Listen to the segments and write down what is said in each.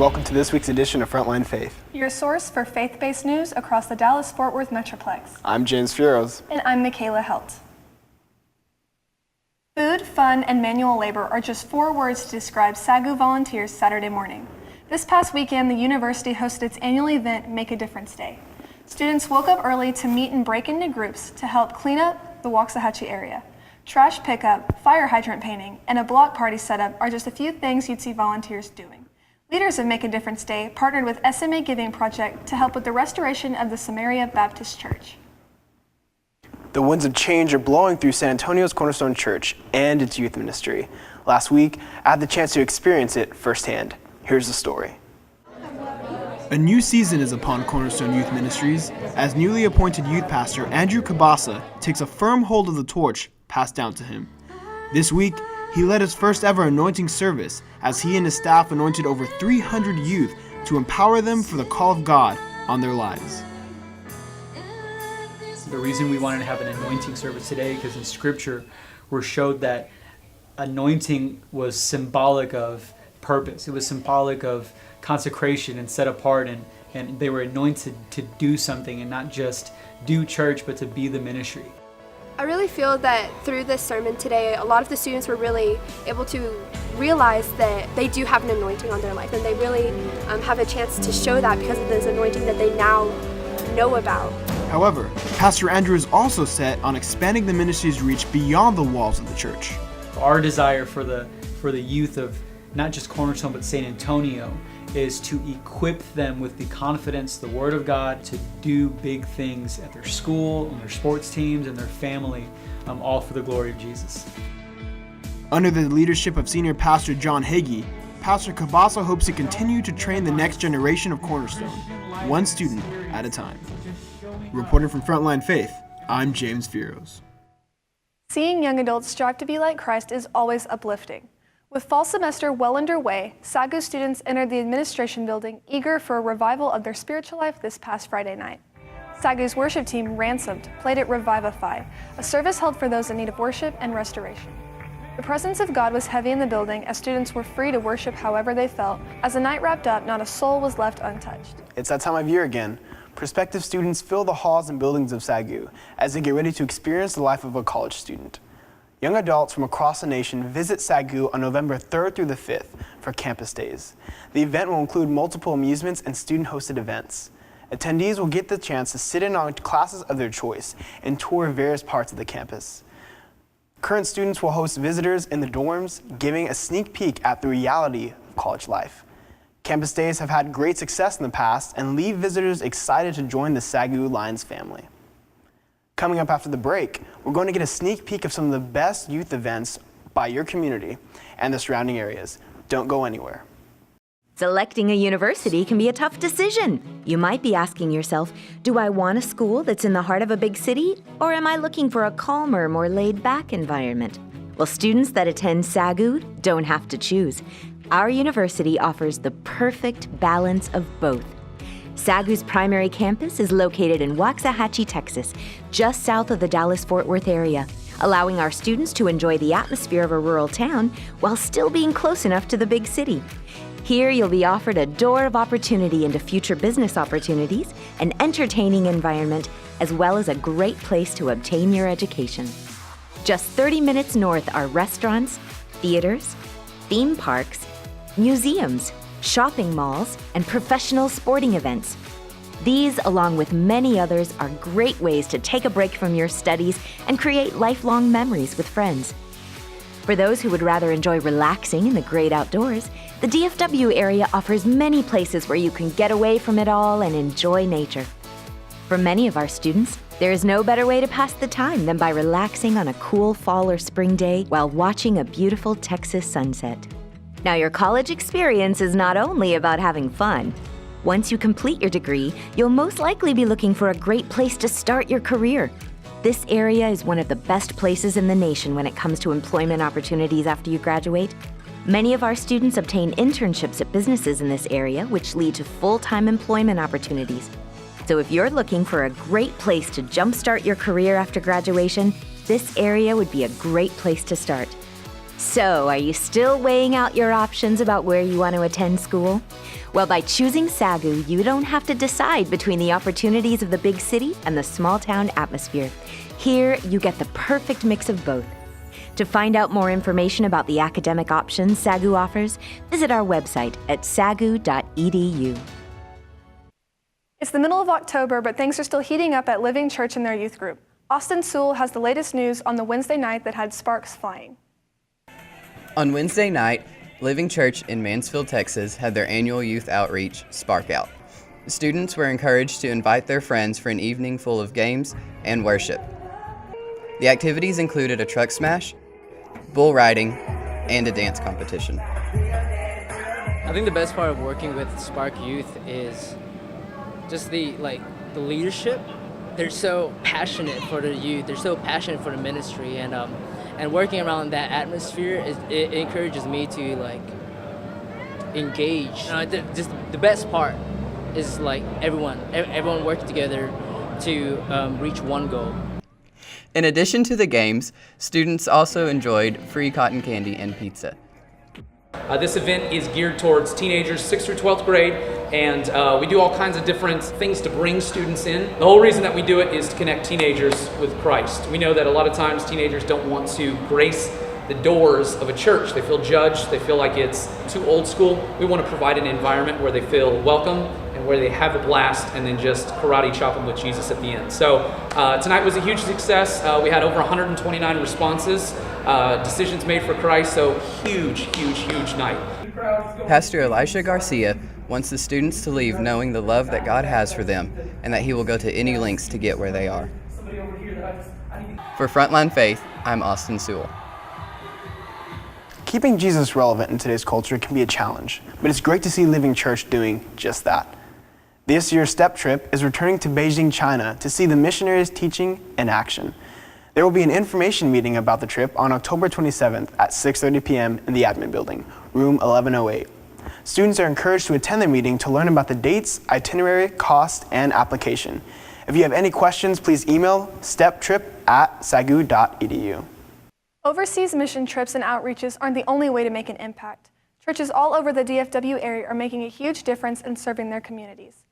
welcome to this week's edition of Frontline Faith. Your source for faith-based news across the Dallas-Fort Worth Metroplex. I'm James Firos. And I'm Michaela Helt. Food, fun, and manual labor are just 4 words to describe SAGU volunteers Saturday morning. This past weekend, the university hosted its annual event, Make a Difference Day. Students woke up early to meet and break into groups to help clean up the Waxahachie area. Trash pickup, fire hydrant painting, and a block party setup are just a few things you'd see volunteers doing. Leaders of Make a Difference Day partnered with SMA Giving Project to help with the restoration of the Samaria Baptist Church. The winds of change are blowing through San Antonio's Cornerstone Church and its youth ministry. Last week, I had the chance to experience it firsthand. Here's the story. A new season is upon Cornerstone Youth Ministries as newly appointed youth pastor Andrew Cabasa takes a firm hold of the torch passed down to him. This week, he led his first ever anointing service as he and his staff anointed over 300 youth to empower them for the call of God on their lives. The reason we wanted to have an anointing service today because in Scripture we're showed that anointing was symbolic of purpose. It was symbolic of consecration and set apart, and they were anointed to do something and not just do church but to be the ministry. I really feel that through this sermon today, a lot of the students were really able to realize that they do have an anointing on their life, and they really have a chance to show that because of this anointing that they now know about. However, Pastor Andrew is also set on expanding the ministry's reach beyond the walls of the church. Our desire for the youth of not just Cornerstone but San Antonio is to equip them with the confidence, the Word of God, to do big things at their school, on their sports teams, and their family, all for the glory of Jesus. Under the leadership of Senior Pastor John Hagee, Pastor Cabasa hopes to continue to train the next generation of Cornerstone, one student at a time. Reporting from Frontline Faith, I'm James Firos. Seeing young adults strive to be like Christ is always uplifting. With fall semester well underway, SAGU students entered the administration building eager for a revival of their spiritual life this past Friday night. SAGU's worship team, Ransomed, played at Revivify, a service held for those in need of worship and restoration. The presence of God was heavy in the building as students were free to worship however they felt. As the night wrapped up, not a soul was left untouched. It's that time of year again. Prospective students fill the halls and buildings of SAGU as they get ready to experience the life of a college student. Young adults from across the nation visit SAGU on November 3rd through the 5th for Campus Days. The event will include multiple amusements and student-hosted events. Attendees will get the chance to sit in on classes of their choice and tour various parts of the campus. Current students will host visitors in the dorms, giving a sneak peek at the reality of college life. Campus Days have had great success in the past and leave visitors excited to join the SAGU Lions family. Coming up after the break, we're going to get a sneak peek of some of the best youth events by your community and the surrounding areas. Don't go anywhere. Selecting a university can be a tough decision. You might be asking yourself, do I want a school that's in the heart of a big city, or am I looking for a calmer, more laid-back environment? Well, students that attend SAGU don't have to choose. Our university offers the perfect balance of both. SAGU's primary campus is located in Waxahachie, Texas, just south of the Dallas-Fort Worth area, allowing our students to enjoy the atmosphere of a rural town while still being close enough to the big city. Here, you'll be offered a door of opportunity into future business opportunities, an entertaining environment, as well as a great place to obtain your education. Just 30 minutes north are restaurants, theaters, theme parks, museums, shopping malls, and professional sporting events. These, along with many others, are great ways to take a break from your studies and create lifelong memories with friends. For those who would rather enjoy relaxing in the great outdoors, the DFW area offers many places where you can get away from it all and enjoy nature. For many of our students, there is no better way to pass the time than by relaxing on a cool fall or spring day while watching a beautiful Texas sunset. Now, your college experience is not only about having fun. Once you complete your degree, you'll most likely be looking for a great place to start your career. This area is one of the best places in the nation when it comes to employment opportunities after you graduate. Many of our students obtain internships at businesses in this area, which lead to full-time employment opportunities. So if you're looking for a great place to jumpstart your career after graduation, this area would be a great place to start. So, are you still weighing out your options about where you want to attend school? Well, by choosing SAGU, you don't have to decide between the opportunities of the big city and the small town atmosphere. Here, you get the perfect mix of both. To find out more information about the academic options SAGU offers, visit our website at sagu.edu. It's the middle of October, but things are still heating up at Living Church and their youth group. Austin Sewell has the latest news on the Wednesday night that had sparks flying. On Wednesday night, Living Church in Mansfield, Texas had their annual youth outreach, Spark Out. Students were encouraged to invite their friends for an evening full of games and worship. The activities included a truck smash, bull riding, and a dance competition. I think the best part of working with Spark Youth is just the leadership. They're so passionate for the youth. They're so passionate for the ministry, and working around that atmosphere it encourages me to engage. Just the best part is everyone working together to reach one goal. In addition to the games, students also enjoyed free cotton candy and pizza. This event is geared towards teenagers 6th through 12th grade, and we do all kinds of different things to bring students in. The whole reason that we do it is to connect teenagers with Christ. We know that a lot of times teenagers don't want to grace the doors of a church. They feel judged, they feel like it's too old school. We want to provide an environment where they feel welcome and where they have a blast, and then just karate chop them with Jesus at the end. So tonight was a huge success. We had over 129 responses, decisions made for Christ, so huge night. Pastor Elisha Garcia wants the students to leave knowing the love that God has for them and that He will go to any lengths to get where they are. For Frontline Faith, I'm Austin Sewell. Keeping Jesus relevant in today's culture can be a challenge, but it's great to see Living Church doing just that. This year's STEP trip is returning to Beijing, China to see the missionaries teaching in action. There will be an information meeting about the trip on October 27th at 6:30 p.m. in the admin building, room 1108. Students are encouraged to attend the meeting to learn about the dates, itinerary, cost, and application. If you have any questions, please email steptrip@sagu.edu. Overseas mission trips and outreaches aren't the only way to make an impact. Churches all over the DFW area are making a huge difference in serving their communities.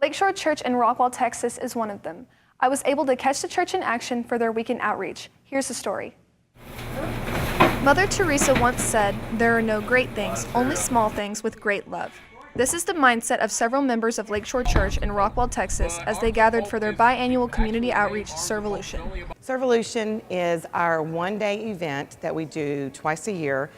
Lakeshore Church in Rockwall, Texas is one of them. I was able to catch the church in action for their weekend outreach. Here's the story. Mother Teresa once said, "There are no great things, only small things with great love." This is the mindset of several members of Lakeshore Church in Rockwall, Texas, as they gathered for their biannual community outreach, Servolution. Servolution is our one-day event that we do twice a year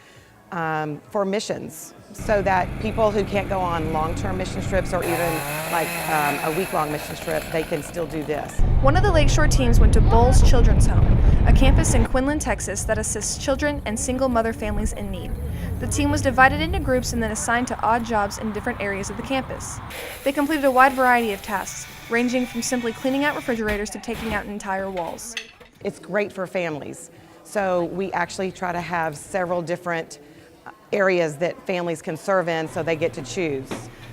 for missions, so that people who can't go on long-term mission trips or even a week-long mission trip, they can still do this. One of the Lakeshore teams went to Bowles Children's Home, a campus in Quinlan, Texas that assists children and single mother families in need. The team was divided into groups and then assigned to odd jobs in different areas of the campus. They completed a wide variety of tasks, ranging from simply cleaning out refrigerators to taking out entire walls. It's great for families, so we actually try to have several different areas that families can serve in, so they get to choose.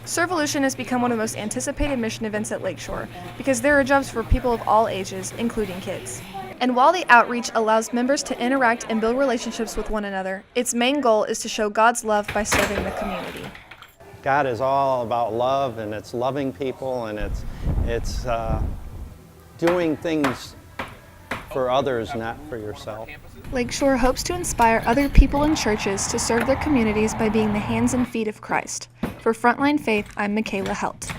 Servolution has become one of the most anticipated mission events at Lakeshore because there are jobs for people of all ages, including kids. And while the outreach allows members to interact and build relationships with one another, its main goal is to show God's love by serving the community. God is all about love, and it's loving people, and it's doing things for others, not for yourself. Lakeshore hopes to inspire other people and churches to serve their communities by being the hands and feet of Christ. For Frontline Faith, I'm Michaela Helt.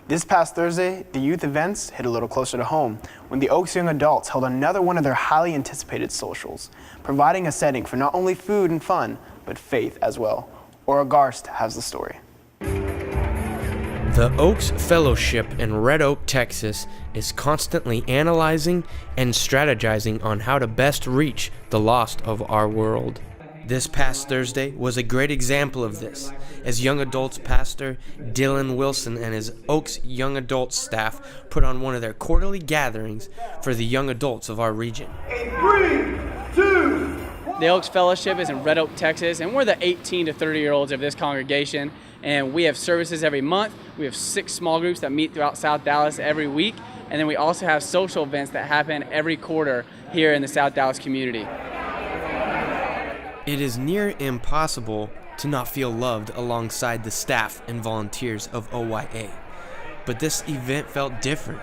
This past Thursday, the youth events hit a little closer to home when the Oaks Young Adults held another one of their highly anticipated socials, providing a setting for not only food and fun, but faith as well. Ora Garst has the story. The Oaks Fellowship in Red Oak, Texas is constantly analyzing and strategizing on how to best reach the lost of our world. This past Thursday was a great example of this, as young adults pastor Dylan Wilson and his Oaks Young Adults staff put on one of their quarterly gatherings for the young adults of our region. 3, 2, The Oaks Fellowship is in Red Oak, Texas, and we're the 18 to 30-year-olds of this congregation. And we have services every month. We have 6 small groups that meet throughout South Dallas every week. And then we also have social events that happen every quarter here in the South Dallas community. It is near impossible to not feel loved alongside the staff and volunteers of OYA. But this event felt different.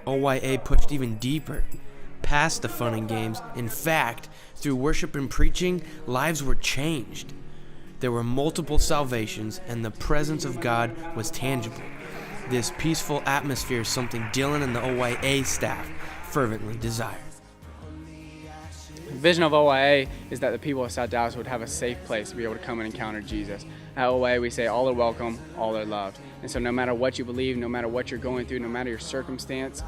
OYA pushed even deeper, past the fun and games. In fact, through worship and preaching, lives were changed. There were multiple salvations, and the presence of God was tangible. This peaceful atmosphere is something Dylan and the OYA staff fervently desire. The vision of OYA is that the people of South Dallas would have a safe place to be able to come and encounter Jesus. At OYA, we say all are welcome, all are loved. And so no matter what you believe, no matter what you're going through, no matter your circumstance,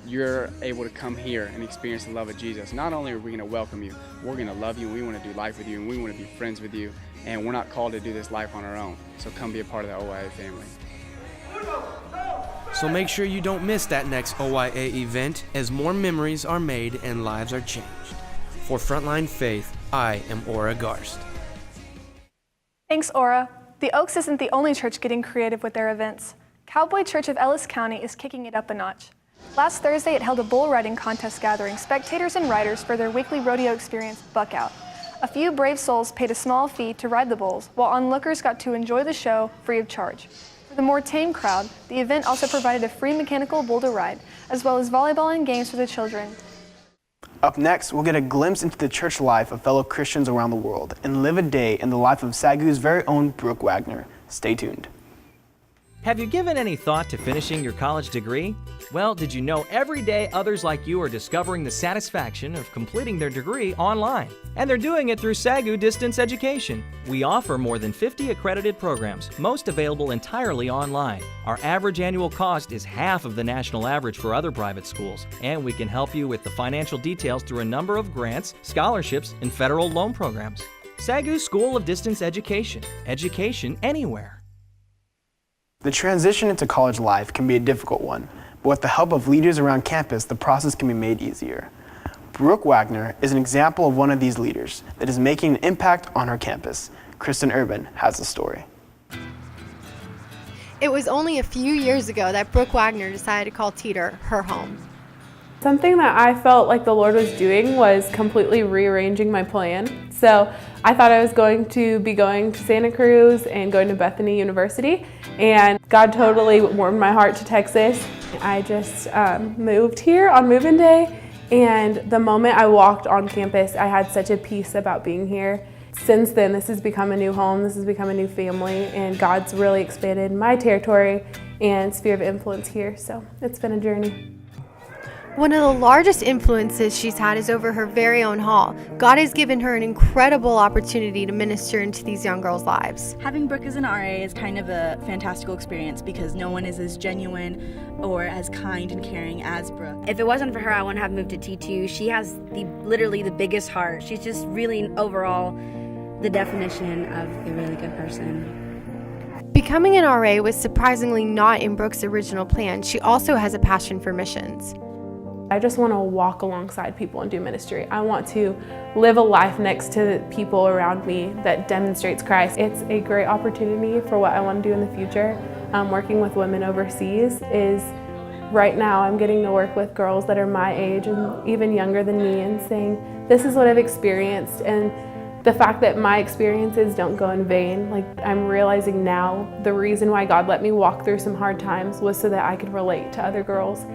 you're able to come here and experience the love of Jesus. Not only are we going to welcome you, we're going to love you, and we want to do life with you, and we want to be friends with you, and we're not called to do this life on our own. So come be a part of the OYA family. So make sure you don't miss that next OYA event, as more memories are made and lives are changed. For Frontline Faith, I am Ora Garst. Thanks, Aura. The Oaks isn't the only church getting creative with their events. Cowboy Church of Ellis County is kicking it up a notch. Last Thursday, it held a bull riding contest gathering spectators and riders for their weekly rodeo experience, Buck Out. A few brave souls paid a small fee to ride the bulls, while onlookers got to enjoy the show free of charge. For the more tame crowd, the event also provided a free mechanical bull to ride, as well as volleyball and games for the children. Up next, we'll get a glimpse into the church life of fellow Christians around the world and live a day in the life of SAGU's very own Brooke Wagner. Stay tuned. Have you given any thought to finishing your college degree? Well, did you know every day others like you are discovering the satisfaction of completing their degree online? And they're doing it through SAGU Distance Education. We offer more than 50 accredited programs, most available entirely online. Our average annual cost is half of the national average for other private schools, and we can help you with the financial details through a number of grants, scholarships, and federal loan programs. SAGU School of Distance Education. Education anywhere. The transition into college life can be a difficult one, but with the help of leaders around campus, the process can be made easier. Brooke Wagner is an example of one of these leaders that is making an impact on her campus. Kristen Urban has the story. It was only a few years ago that Brooke Wagner decided to call Teeter her home. Something that I felt like the Lord was doing was completely rearranging my plan. So I thought I was going to be going to Santa Cruz and going to Bethany University, and God totally warmed my heart to Texas. I just moved here on move-in day, and the moment I walked on campus, I had such a peace about being here. Since then, this has become a new home, this has become a new family, and God's really expanded my territory and sphere of influence here, so it's been a journey. One of the largest influences she's had is over her very own hall. God has given her an incredible opportunity to minister into these young girls' lives. Having Brooke as an RA is kind of a fantastical experience because no one is as genuine or as kind and caring as Brooke. If it wasn't for her, I wouldn't have moved to T2. She has literally the biggest heart. She's just really overall the definition of a really good person. Becoming an RA was surprisingly not in Brooke's original plan. She also has a passion for missions. I just want to walk alongside people and do ministry. I want to live a life next to people around me that demonstrates Christ. It's a great opportunity for what I want to do in the future. Working with women overseas is, right now I'm getting to work with girls that are my age and even younger than me and saying, this is what I've experienced, and the fact that my experiences don't go in vain. Like, I'm realizing now the reason why God let me walk through some hard times was so that I could relate to other girls.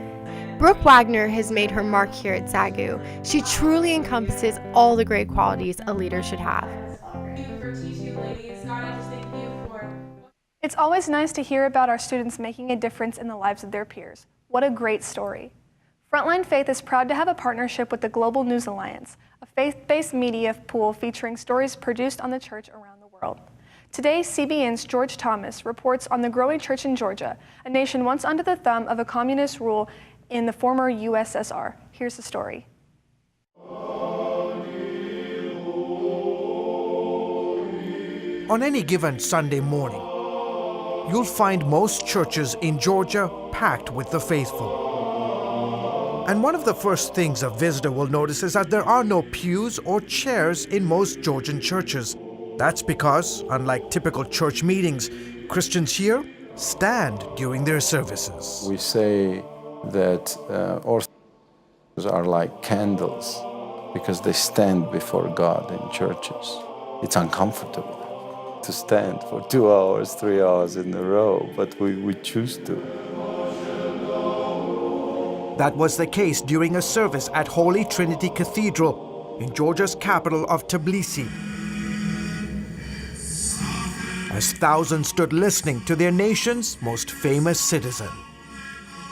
Brooke Wagner has made her mark here at SAGU. She truly encompasses all the great qualities a leader should have. It's always nice to hear about our students making a difference in the lives of their peers. What a great story. Frontline Faith is proud to have a partnership with the Global News Alliance, a faith-based media pool featuring stories produced on the church around the world. Today, CBN's George Thomas reports on the growing church in Georgia, a nation once under the thumb of a communist rule in the former USSR. Here's the story. On any given Sunday morning, you'll find most churches in Georgia packed with the faithful. And one of the first things a visitor will notice is that there are no pews or chairs in most Georgian churches. That's because, unlike typical church meetings, Christians here stand during their services. We say that Orthodox are like candles because they stand before God in churches. it's uncomfortable to stand for 2 hours, 3 hours in a row, but we choose to. That was the case during a service at Holy Trinity Cathedral in Georgia's capital of Tbilisi, as thousands stood listening to their nation's most famous citizen.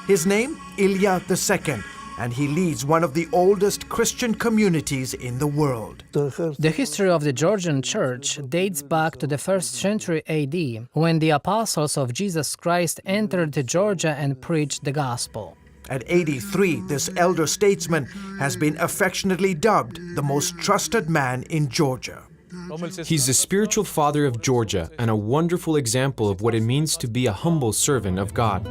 His name, Ilya II, and he leads one of the oldest Christian communities in the world. The history of the Georgian church dates back to the 1st century AD, when the apostles of Jesus Christ entered Georgia and preached the gospel. At 83, this elder statesman has been affectionately dubbed the most trusted man in Georgia. He's the spiritual father of Georgia and a wonderful example of what it means to be a humble servant of God.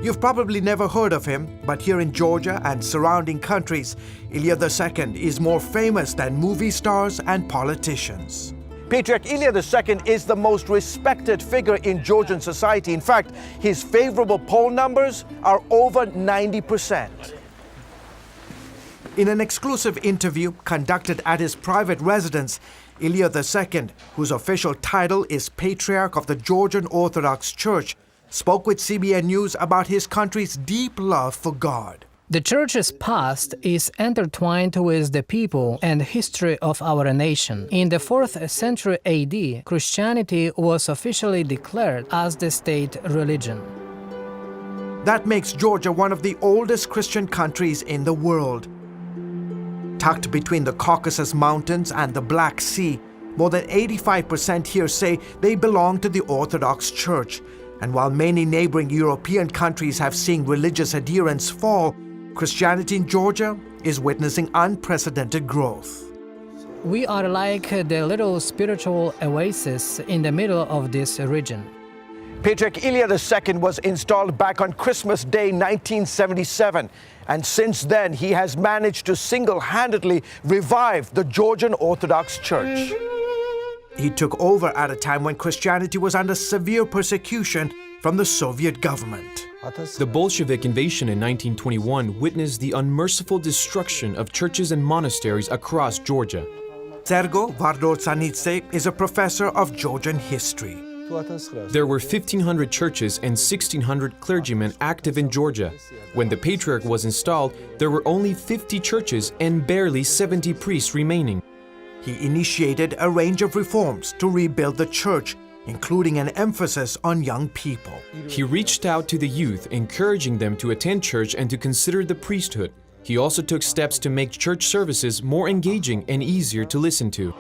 You've probably never heard of him, but here in Georgia and surrounding countries, Ilya II is more famous than movie stars and politicians. Patriarch Ilya II is the most respected figure in Georgian society. In fact, his favorable poll numbers are over 90%. In an exclusive interview conducted at his private residence, Ilya II, whose official title is Patriarch of the Georgian Orthodox Church, spoke with CBN News about his country's deep love for God. The church's past is intertwined with the people and history of our nation. In the 4th century AD, Christianity was officially declared as the state religion. That makes Georgia one of the oldest Christian countries in the world. Tucked between the Caucasus Mountains and the Black Sea, more than 85% here say they belong to the Orthodox Church. And while many neighboring European countries have seen religious adherence fall, Christianity in Georgia is witnessing unprecedented growth. We are like the little spiritual oasis in the middle of this region. Patriarch Ilya II was installed back on Christmas Day 1977, and since then he has managed to single-handedly revive the Georgian Orthodox Church. He took over at a time when Christianity was under severe persecution from the Soviet government. The Bolshevik invasion in 1921 witnessed the unmerciful destruction of churches and monasteries across Georgia. Sergo Vardortsanidze is a professor of Georgian history. There were 1,500 churches and 1,600 clergymen active in Georgia. When the Patriarch was installed, there were only 50 churches and barely 70 priests remaining. He initiated a range of reforms to rebuild the church, including an emphasis on young people. He reached out to the youth, encouraging them to attend church and to consider the priesthood. He also took steps to make church services more engaging and easier to listen to.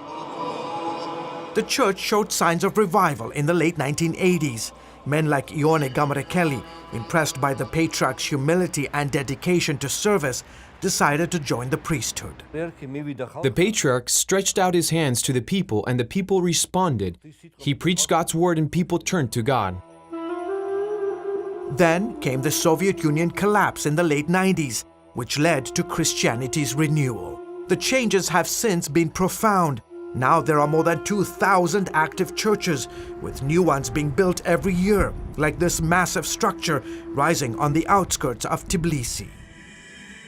The church showed signs of revival in the late 1980s. Men like Ione Gamrekeli, impressed by the Patriarch's humility and dedication to service, decided to join the priesthood. The Patriarch stretched out his hands to the people and the people responded. He preached God's word and people turned to God. Then came the Soviet Union collapse in the late 90s, which led to Christianity's renewal. The changes have since been profound. Now there are more than 2,000 active churches, with new ones being built every year, like this massive structure rising on the outskirts of Tbilisi.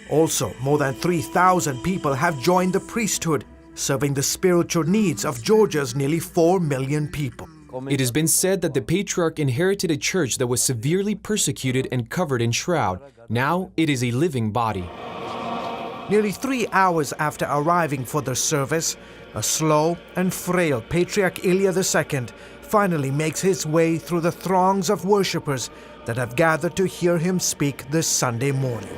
Also, more than 3,000 people have joined the priesthood, serving the spiritual needs of Georgia's nearly 4 million people. It has been said that the Patriarch inherited a church that was severely persecuted and covered in shroud. Now it is a living body. Nearly 3 hours after arriving for the service, a slow and frail Patriarch Ilya II finally makes his way through the throngs of worshippers that have gathered to hear him speak this Sunday morning.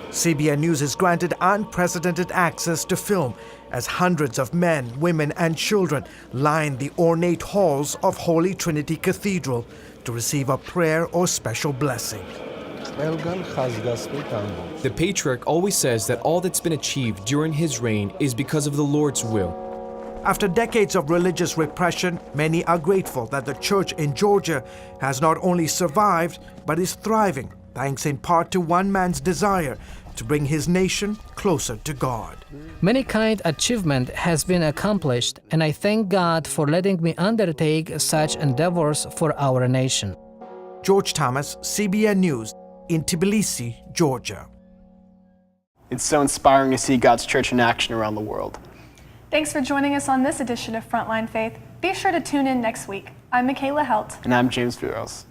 CBN News is granted unprecedented access to film as hundreds of men, women, and children line the ornate halls of Holy Trinity Cathedral to receive a prayer or special blessing. The Patriarch always says that all that's been achieved during his reign is because of the Lord's will. After decades of religious repression, many are grateful that the church in Georgia has not only survived, but is thriving, thanks in part to one man's desire to bring his nation closer to God. Many kind achievement has been accomplished, and I thank God for letting me undertake such endeavors for our nation. George Thomas, CBN News, in Tbilisi, Georgia. It's so inspiring to see God's church in action around the world. Thanks for joining us on this edition of Frontline Faith. Be sure to tune in next week. I'm Michaela Helt. And I'm James Buros.